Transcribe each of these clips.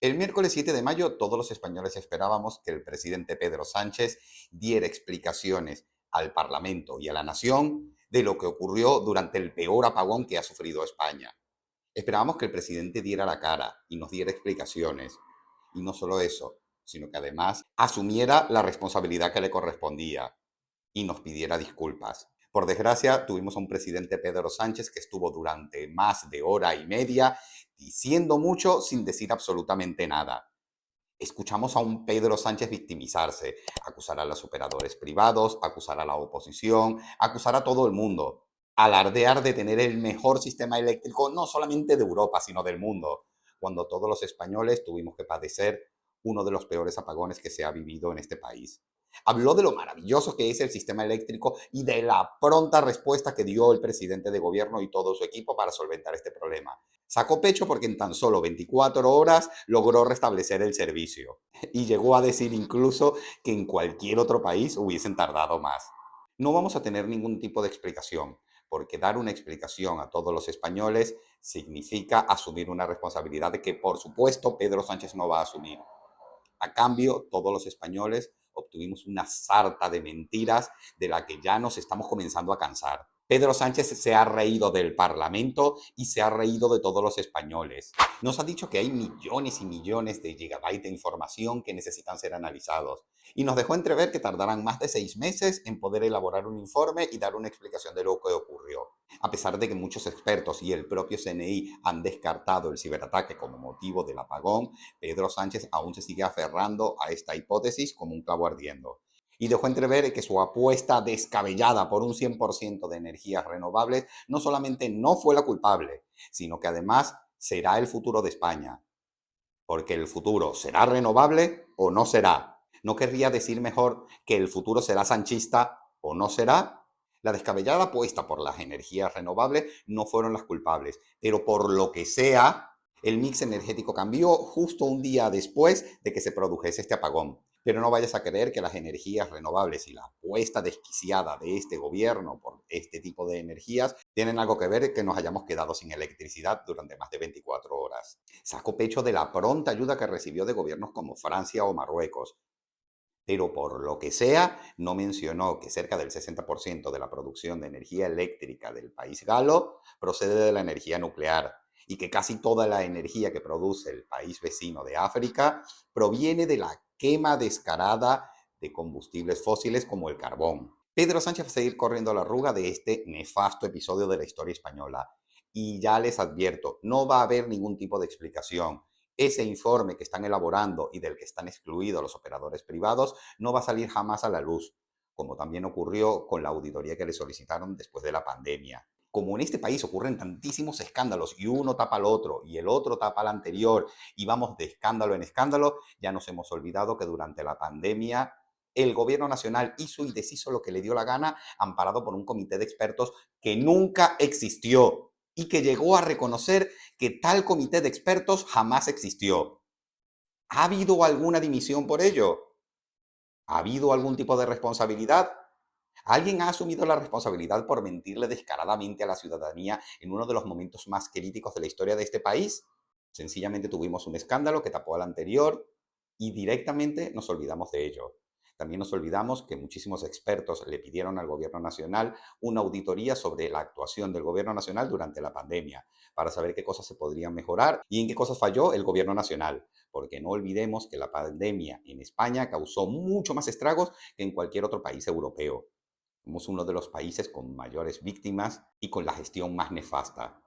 El miércoles 7 de mayo todos los españoles esperábamos que el presidente Pedro Sánchez diera explicaciones al Parlamento y a la nación de lo que ocurrió durante el peor apagón que ha sufrido España. Esperábamos que el presidente diera la cara y nos diera explicaciones. Y no solo eso, sino que además asumiera la responsabilidad que le correspondía y nos pidiera disculpas. Por desgracia, tuvimos a un presidente Pedro Sánchez que estuvo durante más de hora y media diciendo mucho sin decir absolutamente nada. Escuchamos a un Pedro Sánchez victimizarse, acusar a los operadores privados, acusar a la oposición, acusar a todo el mundo, alardear de tener el mejor sistema eléctrico no solamente de Europa, sino del mundo, cuando todos los españoles tuvimos que padecer uno de los peores apagones que se ha vivido en este país. Habló de lo maravilloso que es el sistema eléctrico y de la pronta respuesta que dio el presidente de gobierno y todo su equipo para solventar este problema. Sacó pecho porque en tan solo 24 horas logró restablecer el servicio y llegó a decir incluso que en cualquier otro país hubiesen tardado más. No vamos a tener ningún tipo de explicación, porque dar una explicación a todos los españoles significa asumir una responsabilidad de que, por supuesto, Pedro Sánchez no va a asumir. A cambio, todos los españoles obtuvimos una sarta de mentiras de la que ya nos estamos comenzando a cansar. Pedro Sánchez se ha reído del Parlamento y se ha reído de todos los españoles. Nos ha dicho que hay millones y millones de gigabytes de información que necesitan ser analizados. Y nos dejó entrever que tardarán más de 6 meses en poder elaborar un informe y dar una explicación de lo que ocurrió. A pesar de que muchos expertos y el propio CNI han descartado el ciberataque como motivo del apagón, Pedro Sánchez aún se sigue aferrando a esta hipótesis como un clavo ardiendo. Y dejó entrever que su apuesta descabellada por un 100% de energías renovables no solamente no fue la culpable, sino que además será el futuro de España. Porque el futuro será renovable o no será. ¿No querría decir mejor que el futuro será sanchista o no será? La descabellada apuesta por las energías renovables no fueron las culpables, pero por lo que sea, el mix energético cambió justo un día después de que se produjese este apagón. Pero no vayas a creer que las energías renovables y la apuesta desquiciada de este gobierno por este tipo de energías tienen algo que ver que nos hayamos quedado sin electricidad durante más de 24 horas. Sacó pecho de la pronta ayuda que recibió de gobiernos como Francia o Marruecos, pero por lo que sea, no mencionó que cerca del 60% de la producción de energía eléctrica del país galo procede de la energía nuclear y que casi toda la energía que produce el país vecino de África proviene de la quema descarada de combustibles fósiles como el carbón. Pedro Sánchez va a seguir corriendo la arruga de este nefasto episodio de la historia española. Y ya les advierto, no va a haber ningún tipo de explicación. Ese informe que están elaborando y del que están excluidos los operadores privados no va a salir jamás a la luz, como también ocurrió con la auditoría que le solicitaron después de la pandemia. Como en este país ocurren tantísimos escándalos y uno tapa al otro y el otro tapa al anterior y vamos de escándalo en escándalo, ya nos hemos olvidado que durante la pandemia el gobierno nacional hizo y deshizo lo que le dio la gana, amparado por un comité de expertos que nunca existió y que llegó a reconocer que tal comité de expertos jamás existió. ¿Ha habido alguna dimisión por ello? ¿Ha habido algún tipo de responsabilidad? ¿Alguien ha asumido la responsabilidad por mentirle descaradamente a la ciudadanía en uno de los momentos más críticos de la historia de este país? Sencillamente tuvimos un escándalo que tapó al anterior y directamente nos olvidamos de ello. También nos olvidamos que muchísimos expertos le pidieron al gobierno nacional una auditoría sobre la actuación del gobierno nacional durante la pandemia, para saber qué cosas se podrían mejorar y en qué cosas falló el gobierno nacional. Porque no olvidemos que la pandemia en España causó mucho más estragos que en cualquier otro país europeo. Somos uno de los países con mayores víctimas y con la gestión más nefasta.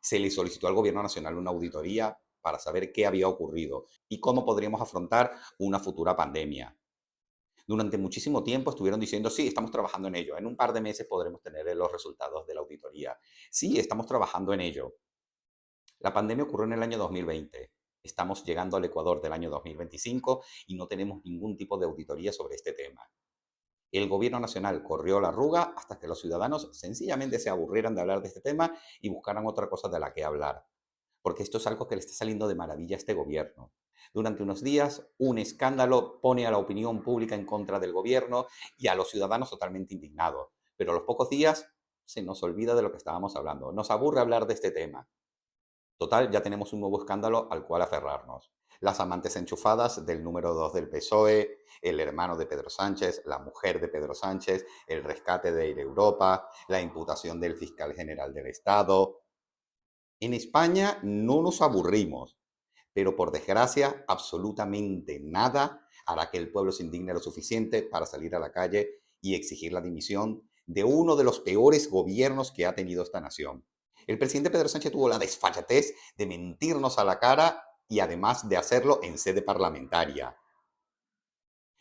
Se le solicitó al gobierno nacional una auditoría para saber qué había ocurrido y cómo podríamos afrontar una futura pandemia. Durante muchísimo tiempo estuvieron diciendo, sí, estamos trabajando en ello, en un par de meses podremos tener los resultados de la auditoría. Sí, estamos trabajando en ello. La pandemia ocurrió en el año 2020. Estamos llegando al Ecuador del año 2025 y no tenemos ningún tipo de auditoría sobre este tema. El gobierno nacional corrió la arruga hasta que los ciudadanos sencillamente se aburrieran de hablar de este tema y buscaran otra cosa de la que hablar. Porque esto es algo que le está saliendo de maravilla a este gobierno. Durante unos días, un escándalo pone a la opinión pública en contra del gobierno y a los ciudadanos totalmente indignados. Pero a los pocos días se nos olvida de lo que estábamos hablando. Nos aburre hablar de este tema. Total, ya tenemos un nuevo escándalo al cual aferrarnos. las amantes enchufadas del número 2 del PSOE, el hermano de Pedro Sánchez, la mujer de Pedro Sánchez, el rescate de Air Europa, la imputación del fiscal general del Estado. En España no nos aburrimos, pero por desgracia absolutamente nada hará que el pueblo se indigne lo suficiente para salir a la calle y exigir la dimisión de uno de los peores gobiernos que ha tenido esta nación. El presidente Pedro Sánchez tuvo la desfachatez de mentirnos a la cara y además de hacerlo en sede parlamentaria.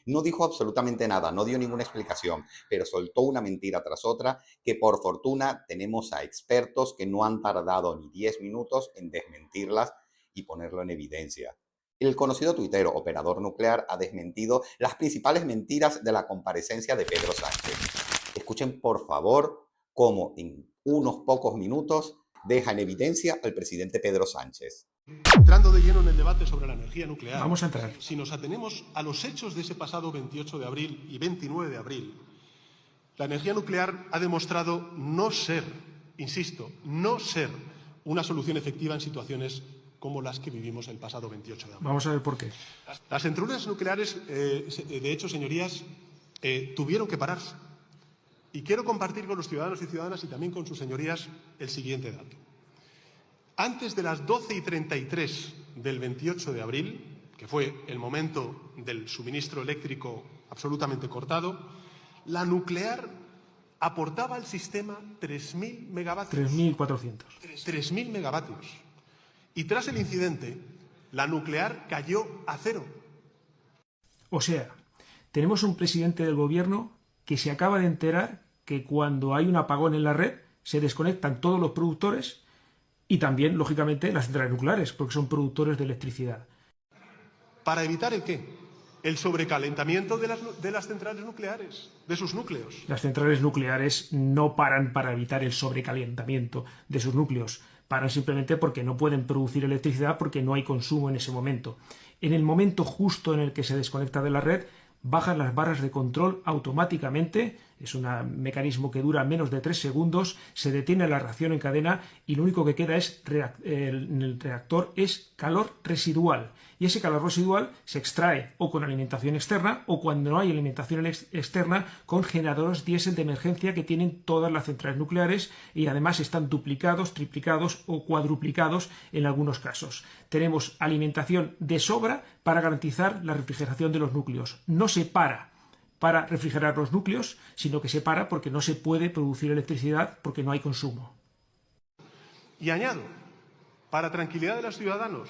No dijo absolutamente nada, no dio ninguna explicación, pero soltó una mentira tras otra que por fortuna tenemos a expertos que no han tardado ni 10 minutos en desmentirlas y ponerlo en evidencia. El conocido tuitero Operador Nuclear ha desmentido las principales mentiras de la comparecencia de Pedro Sánchez. Escuchen por favor cómo en unos pocos minutos deja en evidencia al presidente Pedro Sánchez. Entrando de lleno en el debate sobre la energía nuclear, vamos a entrar. Si nos atenemos a los hechos de ese pasado 28 de abril y 29 de abril, la energía nuclear ha demostrado no ser, insisto, no ser una solución efectiva en situaciones como las que vivimos el pasado 28 de abril. Vamos a ver por qué. Las centrales nucleares, de hecho, señorías, tuvieron que pararse. Y quiero compartir con los ciudadanos y ciudadanas y también con sus señorías el siguiente dato. Antes de las 12:33 del 28 de abril, que fue el momento del suministro eléctrico absolutamente cortado, la nuclear aportaba al sistema 3.000 megavatios. 3.400. 3.000 megavatios. Y tras el incidente, la nuclear cayó a cero. O sea, tenemos un presidente del gobierno que se acaba de enterar que cuando hay un apagón en la red se desconectan todos los productores y también, lógicamente, las centrales nucleares, porque son productores de electricidad. ¿Para evitar el qué? El sobrecalentamiento de las centrales nucleares, de sus núcleos. Las centrales nucleares no paran para evitar el sobrecalentamiento de sus núcleos. Paran simplemente porque no pueden producir electricidad porque no hay consumo en ese momento. En el momento justo en el que se desconecta de la red, bajan las barras de control automáticamente, es un mecanismo que dura menos de 3 segundos, se detiene la reacción en cadena y lo único que queda en el reactor es calor residual. Y ese calor residual se extrae o con alimentación externa o cuando no hay alimentación externa con generadores diésel de emergencia que tienen todas las centrales nucleares y además están duplicados, triplicados o cuadruplicados en algunos casos. Tenemos alimentación de sobra para garantizar la refrigeración de los núcleos. No se para refrigerar los núcleos, sino que se para porque no se puede producir electricidad porque no hay consumo. Y añado, para tranquilidad de los ciudadanos,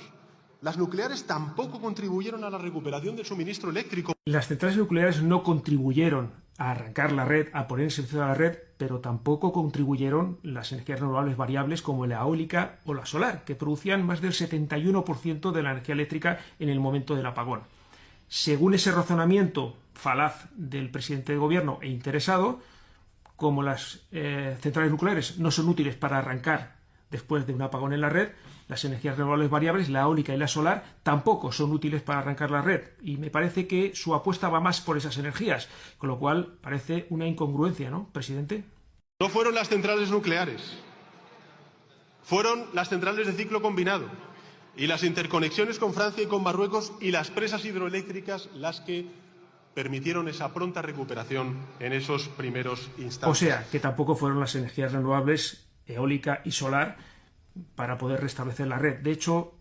las nucleares tampoco contribuyeron a la recuperación del suministro eléctrico. Las centrales nucleares no contribuyeron a arrancar la red, a poner en servicio la red, pero tampoco contribuyeron las energías renovables variables como la eólica o la solar, que producían más del 71% de la energía eléctrica en el momento del apagón. Según ese razonamiento falaz del presidente de gobierno e interesado, como las centrales nucleares no son útiles para arrancar después de un apagón en la red, las energías renovables variables, la eólica y la solar, tampoco son útiles para arrancar la red. Y me parece que su apuesta va más por esas energías, con lo cual parece una incongruencia, ¿no, presidente? No fueron las centrales nucleares, fueron las centrales de ciclo combinado y las interconexiones con Francia y con Marruecos y las presas hidroeléctricas las que permitieron esa pronta recuperación en esos primeros instantes. O sea, que tampoco fueron las energías renovables, eólica y solar, para poder restablecer la red. De hecho,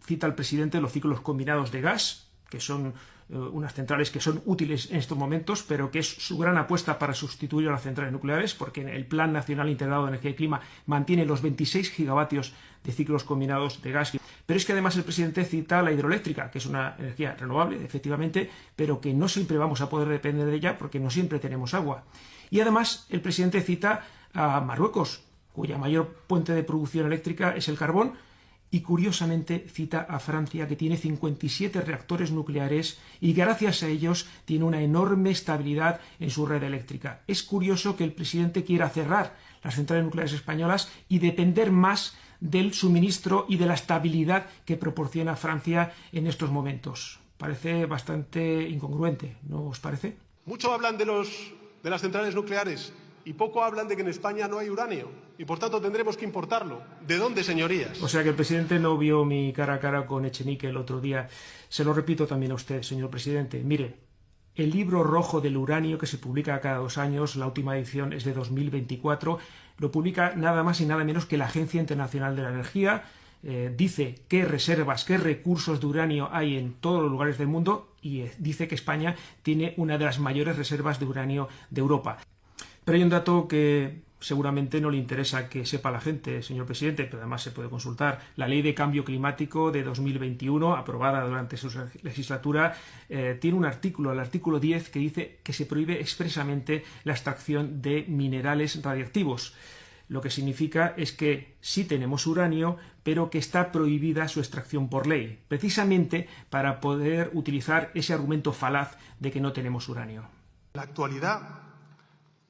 cita el presidente los ciclos combinados de gas, que son unas centrales que son útiles en estos momentos, pero que es su gran apuesta para sustituir a las centrales nucleares, porque el Plan Nacional Integrado de Energía y Clima mantiene los 26 gigavatios de ciclos combinados de gas. Pero es que además el presidente cita la hidroeléctrica, que es una energía renovable, efectivamente, pero que no siempre vamos a poder depender de ella porque no siempre tenemos agua. Y además el presidente cita a Marruecos, cuya mayor fuente de producción eléctrica es el carbón, y curiosamente cita a Francia, que tiene 57 reactores nucleares y gracias a ellos tiene una enorme estabilidad en su red eléctrica. Es curioso que el presidente quiera cerrar las centrales nucleares españolas y depender más del suministro y de la estabilidad que proporciona Francia en estos momentos. Parece bastante incongruente, ¿no os parece? Mucho hablan de las centrales nucleares, y poco hablan de que en España no hay uranio y, por tanto, tendremos que importarlo. ¿De dónde, señorías? O sea que el presidente no vio mi cara a cara con Echenique el otro día. Se lo repito también a usted, señor presidente. Mire, el libro rojo del uranio, que se publica cada 2 años, la última edición es de 2024, lo publica nada más y nada menos que la Agencia Internacional de la Energía. Dice qué reservas, qué recursos de uranio hay en todos los lugares del mundo y dice que España tiene una de las mayores reservas de uranio de Europa. Pero hay un dato que seguramente no le interesa que sepa la gente, señor presidente, pero además se puede consultar. La Ley de Cambio Climático de 2021, aprobada durante su legislatura, tiene un artículo, el artículo 10, que dice que se prohíbe expresamente la extracción de minerales radiactivos. Lo que significa es que sí tenemos uranio, pero que está prohibida su extracción por ley, precisamente para poder utilizar ese argumento falaz de que no tenemos uranio. En la actualidad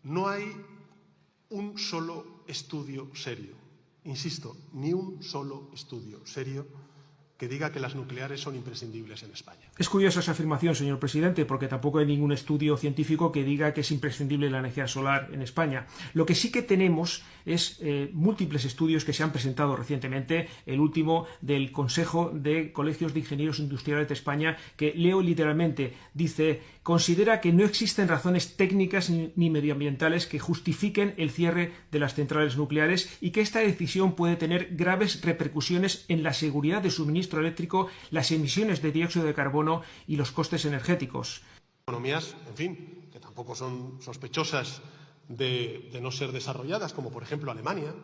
no hay un solo estudio serio, insisto, ni un solo estudio serio que diga que las nucleares son imprescindibles en España. Es curiosa esa afirmación, señor presidente, porque tampoco hay ningún estudio científico que diga que es imprescindible la energía solar en España. Lo que sí que tenemos es múltiples estudios que se han presentado recientemente, el último del Consejo de Colegios de Ingenieros Industriales de España, que leo literalmente, dice: considera que no existen razones técnicas ni medioambientales que justifiquen el cierre de las centrales nucleares y que esta decisión puede tener graves repercusiones en la seguridad de suministro eléctrico, las emisiones de dióxido de carbono y los costes energéticos. Economías, en fin, que tampoco son sospechosas de no ser desarrolladas, como por ejemplo Alemania,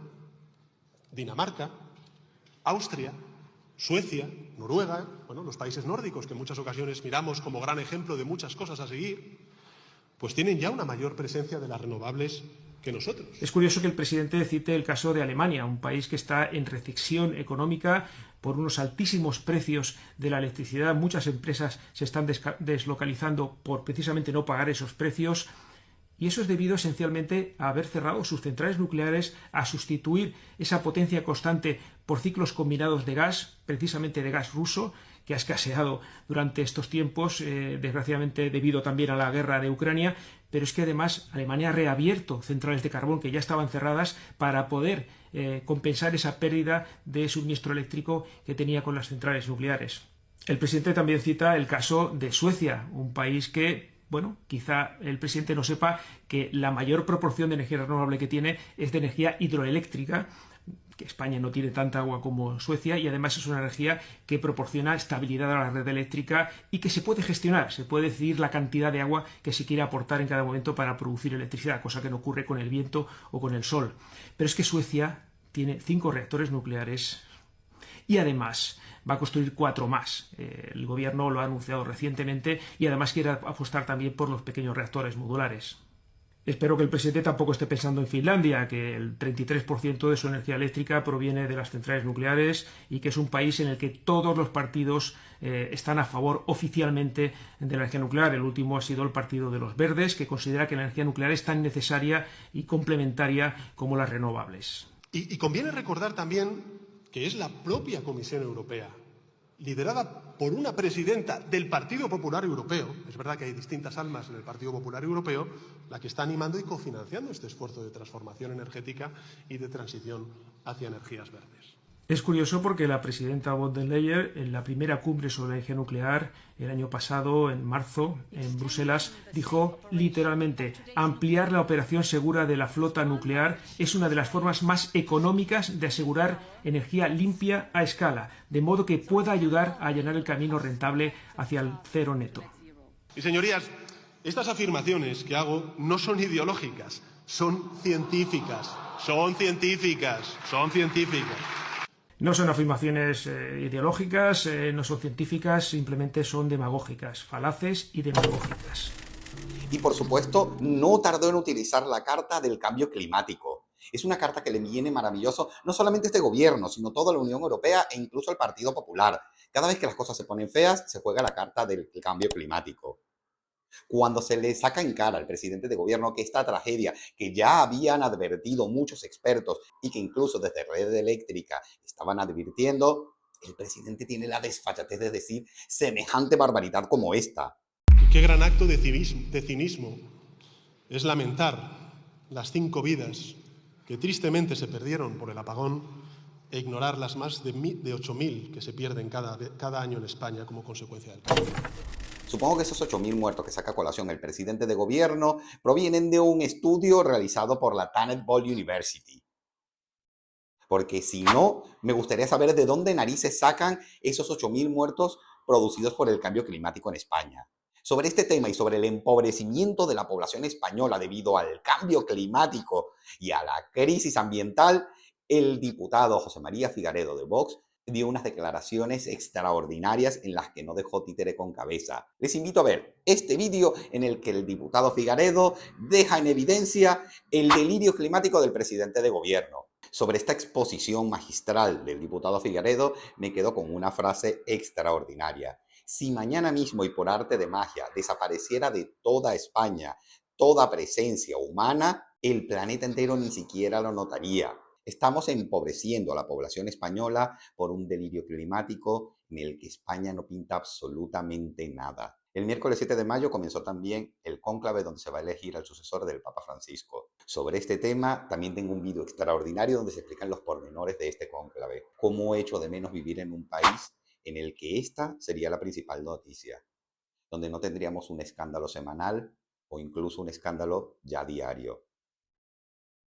Dinamarca, Austria, Suecia, Noruega, bueno, los países nórdicos que en muchas ocasiones miramos como gran ejemplo de muchas cosas a seguir, pues tienen ya una mayor presencia de las renovables que nosotros. Es curioso que el presidente cite el caso de Alemania, un país que está en recesión económica por unos altísimos precios de la electricidad. Muchas empresas se están deslocalizando por precisamente no pagar esos precios. Y eso es debido esencialmente a haber cerrado sus centrales nucleares, a sustituir esa potencia constante por ciclos combinados de gas, precisamente de gas ruso, que ha escaseado durante estos tiempos, desgraciadamente debido también a la guerra de Ucrania, pero es que además Alemania ha reabierto centrales de carbón que ya estaban cerradas para poder compensar esa pérdida de suministro eléctrico que tenía con las centrales nucleares. El presidente también cita el caso de Suecia, un país que, bueno, quizá el presidente no sepa que la mayor proporción de energía renovable que tiene es de energía hidroeléctrica, que España no tiene tanta agua como Suecia, y además es una energía que proporciona estabilidad a la red eléctrica y que se puede gestionar, se puede decidir la cantidad de agua que se quiere aportar en cada momento para producir electricidad, cosa que no ocurre con el viento o con el sol. Pero es que Suecia tiene 5 reactores nucleares y además va a construir 4 más. El gobierno lo ha anunciado recientemente y además quiere apostar también por los pequeños reactores modulares. Espero que el presidente tampoco esté pensando en Finlandia, que el 33% de su energía eléctrica proviene de las centrales nucleares y que es un país en el que todos los partidos están a favor oficialmente de la energía nuclear. El último ha sido el Partido de los Verdes, que considera que la energía nuclear es tan necesaria y complementaria como las renovables. Y conviene recordar también que es la propia Comisión Europea, liderada por una presidenta del Partido Popular Europeo, es verdad que hay distintas almas en el Partido Popular Europeo, la que está animando y cofinanciando este esfuerzo de transformación energética y de transición hacia energías verdes. Es curioso porque la presidenta von der Leyen, en la primera cumbre sobre la energía nuclear, el año pasado, en marzo, en Bruselas, dijo literalmente: ampliar la operación segura de la flota nuclear es una de las formas más económicas de asegurar energía limpia a escala, de modo que pueda ayudar a allanar el camino rentable hacia el cero neto. Y señorías, estas afirmaciones que hago no son ideológicas, son científicas, son científicas, son científicas. No son afirmaciones ideológicas, no son científicas, simplemente son demagógicas, falaces y demagógicas. Y por supuesto, no tardó en utilizar la carta del cambio climático. Es una carta que le viene maravilloso no solamente a este gobierno, sino toda la Unión Europea e incluso al Partido Popular. Cada vez que las cosas se ponen feas, se juega la carta del cambio climático. Cuando se le saca en cara al presidente de gobierno que esta tragedia, que ya habían advertido muchos expertos y que incluso desde Red Eléctrica estaban advirtiendo, el presidente tiene la desfachatez de decir semejante barbaridad como esta. Y qué gran acto de cinismo es lamentar las 5 vidas que tristemente se perdieron por el apagón e ignorar las más de 8.000 que se pierden cada año en España como consecuencia del cambio. Supongo que esos 8.000 muertos que saca a colación el presidente de gobierno provienen de un estudio realizado por la Tannet Bowl University. Porque si no, me gustaría saber de dónde narices sacan esos 8.000 muertos producidos por el cambio climático en España. Sobre este tema y sobre el empobrecimiento de la población española debido al cambio climático y a la crisis ambiental, el diputado José María Figaredo de Vox dio unas declaraciones extraordinarias en las que no dejó títere con cabeza. Les invito a ver este vídeo en el que el diputado Figaredo deja en evidencia el delirio climático del presidente de gobierno. Sobre esta exposición magistral del diputado Figaredo me quedo con una frase extraordinaria. Si mañana mismo y por arte de magia desapareciera de toda España toda presencia humana, el planeta entero ni siquiera lo notaría. Estamos empobreciendo a la población española por un delirio climático en el que España no pinta absolutamente nada. El miércoles 7 de mayo comenzó también el cónclave donde se va a elegir al sucesor del Papa Francisco. Sobre este tema también tengo un vídeo extraordinario donde se explican los pormenores de este cónclave. Cómo echo de menos vivir en un país en el que esta sería la principal noticia, donde no tendríamos un escándalo semanal o incluso un escándalo ya diario.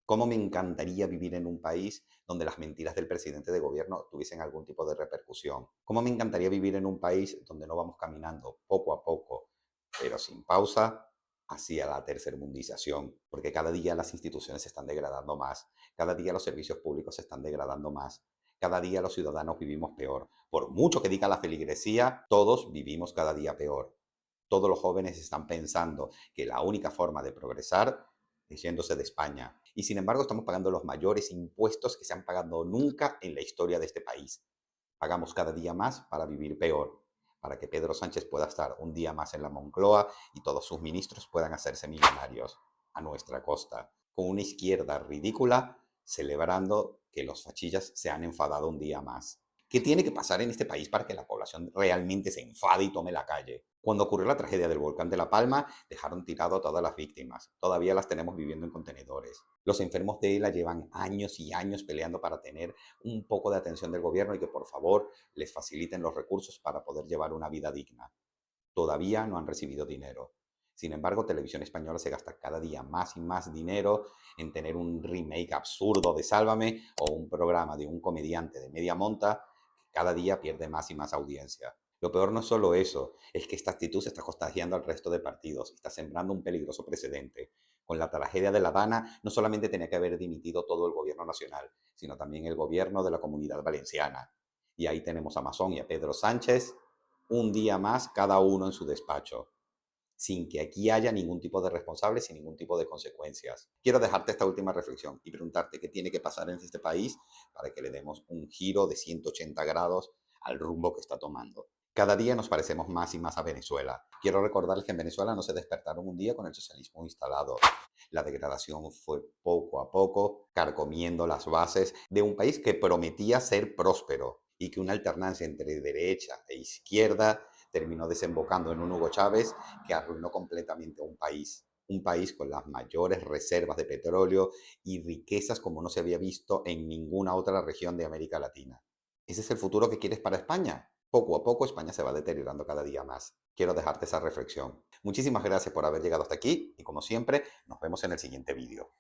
Cómo me encantaría vivir en un país donde las mentiras del presidente de gobierno tuviesen algún tipo de repercusión. Cómo me encantaría vivir en un país donde no vamos caminando poco a poco, pero sin pausa, hacia la tercermundización. Porque cada día las instituciones se están degradando más, cada día los servicios públicos se están degradando más, cada día los ciudadanos vivimos peor. Por mucho que diga la feligresía, todos vivimos cada día peor. Todos los jóvenes están pensando que la única forma de progresar es yéndose de España. Y sin embargo estamos pagando los mayores impuestos que se han pagado nunca en la historia de este país. Pagamos cada día más para vivir peor, para que Pedro Sánchez pueda estar un día más en la Moncloa y todos sus ministros puedan hacerse millonarios a nuestra costa, con una izquierda ridícula celebrando que los fachillas se han enfadado un día más. ¿Qué tiene que pasar en este país para que la población realmente se enfade y tome la calle? Cuando ocurrió la tragedia del volcán de La Palma, dejaron tirado a todas las víctimas. Todavía las tenemos viviendo en contenedores. Los enfermos de ELA llevan años y años peleando para tener un poco de atención del gobierno y que por favor les faciliten los recursos para poder llevar una vida digna. Todavía no han recibido dinero. Sin embargo, Televisión Española se gasta cada día más y más dinero en tener un remake absurdo de Sálvame o un programa de un comediante de media monta que cada día pierde más y más audiencia. Lo peor no es solo eso, es que esta actitud se está contagiando al resto de partidos y está sembrando un peligroso precedente. Con la tragedia de La Dana, no solamente tenía que haber dimitido todo el gobierno nacional, sino también el gobierno de la Comunidad Valenciana. Y ahí tenemos a Masón y a Pedro Sánchez, un día más cada uno en su despacho, sin que aquí haya ningún tipo de responsable, sin ningún tipo de consecuencias. Quiero dejarte esta última reflexión y preguntarte qué tiene que pasar en este país para que le demos un giro de 180 grados al rumbo que está tomando. Cada día nos parecemos más y más a Venezuela. Quiero recordarles que en Venezuela no se despertaron un día con el socialismo instalado. La degradación fue poco a poco carcomiendo las bases de un país que prometía ser próspero y que una alternancia entre derecha e izquierda terminó desembocando en un Hugo Chávez que arruinó completamente un país con las mayores reservas de petróleo y riquezas como no se había visto en ninguna otra región de América Latina. ¿Ese es el futuro que quieres para España? Poco a poco España se va deteriorando cada día más. Quiero dejarte esa reflexión. Muchísimas gracias por haber llegado hasta aquí y como siempre, nos vemos en el siguiente vídeo.